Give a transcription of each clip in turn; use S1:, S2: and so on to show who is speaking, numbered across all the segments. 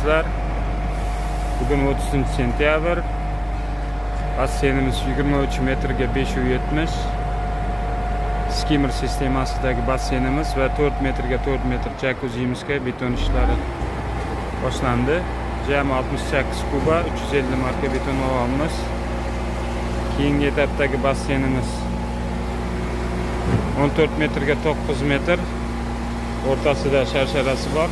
S1: azizlar. Bugün 30 sentyabr. Basseynimiz 23 metrga 570. Skimmer sistemasidagi basseynimiz va 4 metrga 4 metr jakuzzimizga beton ishlari boshlandi. Jami 68 kuba 350 marka beton olamiz. Keyingi etapdagi basseynimiz 14 metrga 9 metr. O'rtasida sharsharasi bor.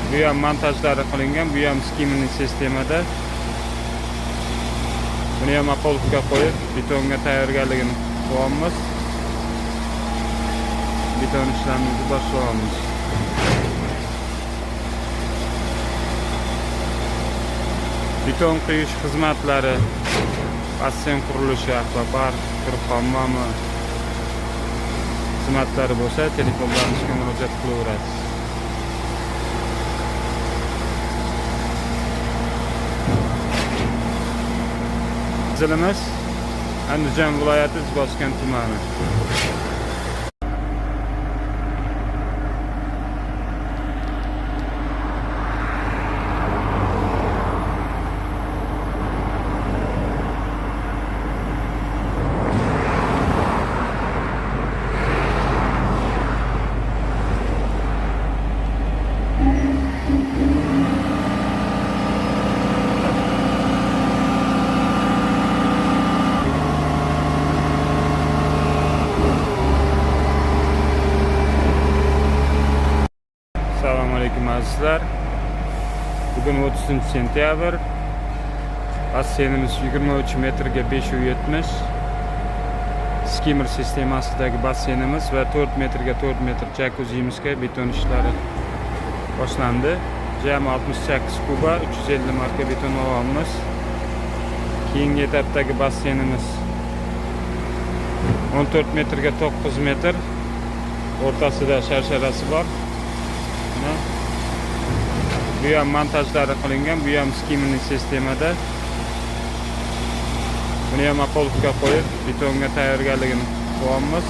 S1: Bu ham montajlari qilingan, bu ham skimmerning sistemada. Buni ham apolga qo'yib, betonga tayyorgarligini qilyapmiz. Beton ishlarimizni boshlaymiz. Beton quyish xizmatlari, basseyn qurilishi, akvapark, hammami xizmatlari bo'lsa, telefonlarimizga murojaat qilaverasiz. Manzilimiz Andijon viloyati Izboskan tumani. Assalomu alaykum azizlar. Bugün 30 sentyabr. Basseynimiz 23 metrga 570. Skimmer sistemasidagi basseynimiz va 4 metrga 4 metr jakuzzimizga beton ishlari boshlandi. Jami 68 kuba 350 marka beton olamiz. Keyingi etapdagi basseynimiz 14 metrga 9 metr. O'rtasida sharsharasi bor. Bu ham montajlari qilingan, bu ham skimmerning sistemada. Buni ham apolga qo'yib, betonga tayyorgarligini qilyapmiz.